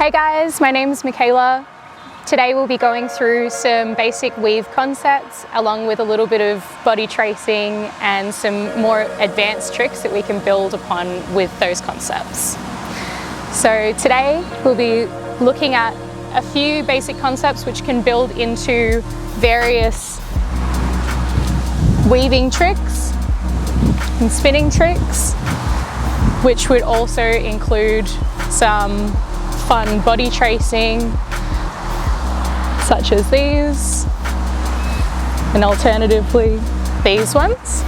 Hey guys, my name is Michaela. Today we'll be going through some basic weave concepts along with a little bit of body tracing and some more advanced tricks that we can build upon with those concepts. So today we'll be looking at a few basic concepts which can build into various weaving tricks and spinning tricks, which would also include some fun body tracing such as these, and alternatively these ones.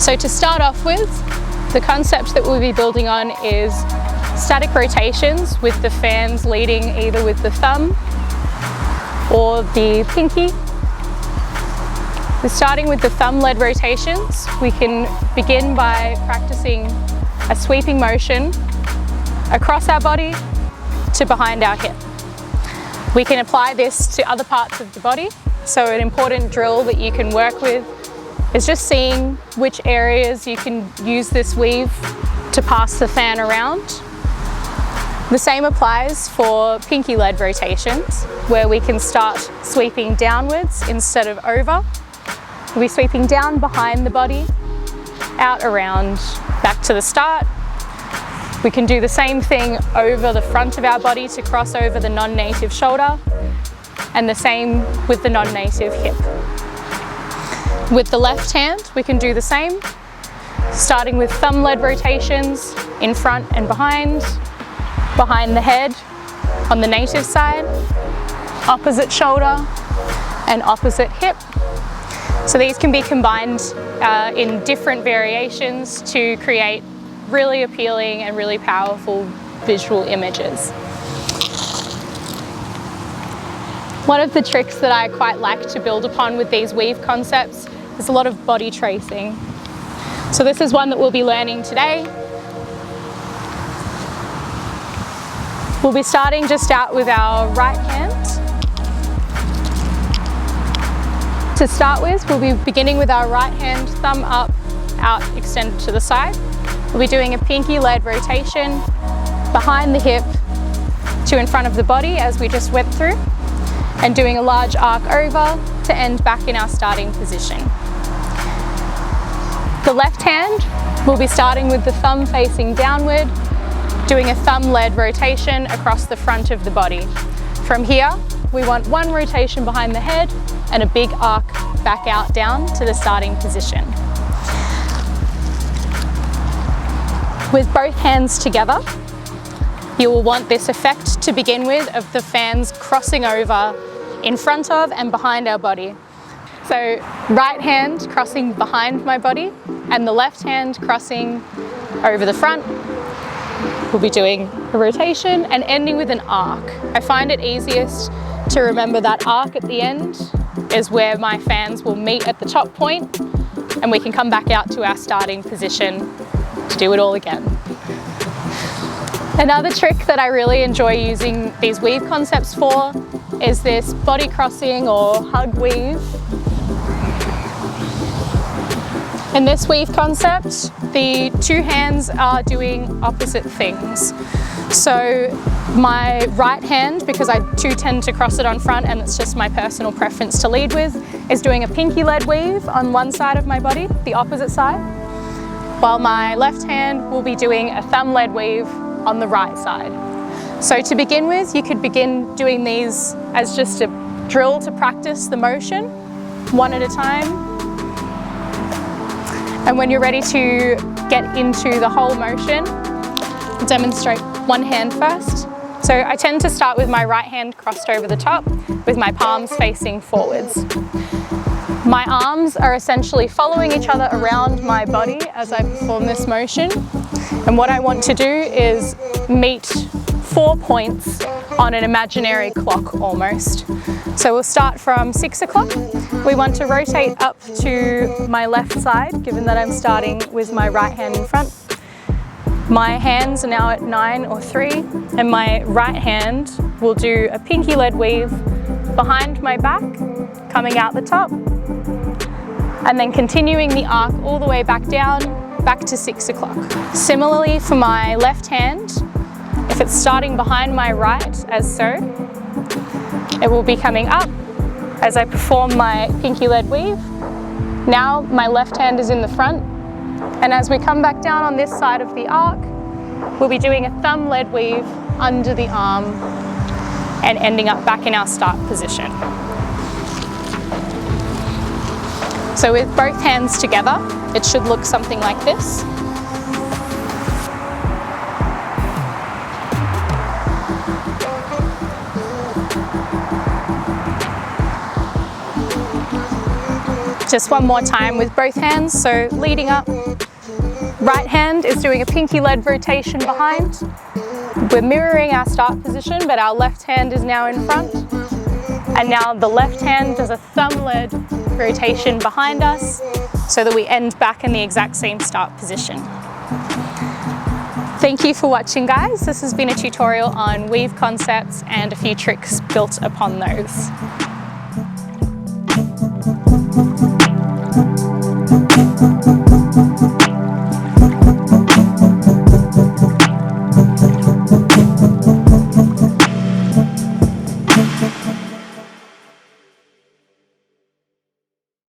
So to start off with, the concept that we'll be building on is static rotations with the fans leading either with the thumb or the pinky. We're starting with the thumb-led rotations. We can begin by practicing a sweeping motion across our body to behind our hip. We can apply this to other parts of the body. So an important drill that you can work with is just seeing which areas you can use this weave to pass the fan around. The same applies for pinky-led rotations, where we can start sweeping downwards instead of over. We'll be sweeping down behind the body, out, around, back to the start. We can do the same thing over the front of our body to cross over the non-native shoulder, and the same with the non-native hip. With the left hand, we can do the same, starting with thumb-led rotations in front and behind the head on the native side, opposite shoulder and opposite hip. So these can be combined in different variations to create really appealing and really powerful visual images. One of the tricks that I quite like to build upon with these weave concepts is a lot of body tracing. So this is one that we'll be learning today. We'll be starting just out with our right hand. To start with, we'll be beginning with our right hand, thumb up, out, extended to the side. We'll be doing a pinky-led rotation behind the hip to in front of the body as we just went through, and doing a large arc over to end back in our starting position. The left hand, we'll be starting with the thumb facing downward, doing a thumb-led rotation across the front of the body. From here, we want one rotation behind the head and a big arc back out down to the starting position. With both hands together, you will want this effect to begin with of the fans crossing over in front of and behind our body. So right hand crossing behind my body and the left hand crossing over the front. We'll be doing a rotation and ending with an arc. I find it easiest to remember that arc at the end is where my fans will meet at the top point, and we can come back out to our starting position to do it all again. Another trick that I really enjoy using these weave concepts for is this body crossing or hug weave. In this weave concept, the two hands are doing opposite things. So my right hand, because I too tend to cross it on front and it's just my personal preference to lead with, is doing a pinky-led weave on one side of my body, the opposite side, while my left hand will be doing a thumb-led weave on the right side. So to begin with, you could begin doing these as just a drill to practice the motion, one at a time. And when you're ready to get into the whole motion, I'll demonstrate one hand first. So I tend to start with my right hand crossed over the top with my palms facing forwards. My arms are essentially following each other around my body as I perform this motion. And what I want to do is meet 4 points on an imaginary clock almost. So we'll start from 6 o'clock. We want to rotate up to my left side, given that I'm starting with my right hand in front. My hands are now at 9 or 3, and my right hand will do a pinky-led weave behind my back, coming out the top, and then continuing the arc all the way back down, back to 6 o'clock. Similarly for my left hand, If it's starting behind my right, as so, it will be coming up as I perform my pinky lead weave. Now my left hand is in the front, and as we come back down on this side of the arc, we'll be doing a thumb lead weave under the arm and ending up back in our start position. So with both hands together, it should look something like this. Just one more time with both hands, so leading up, right hand is doing a pinky lead rotation behind. We're mirroring our start position, but our left hand is now in front. And now the left hand does a thumb lead rotation behind us so that we end back in the exact same start position. Thank you for watching, guys. This has been a tutorial on weave concepts and a few tricks built upon those.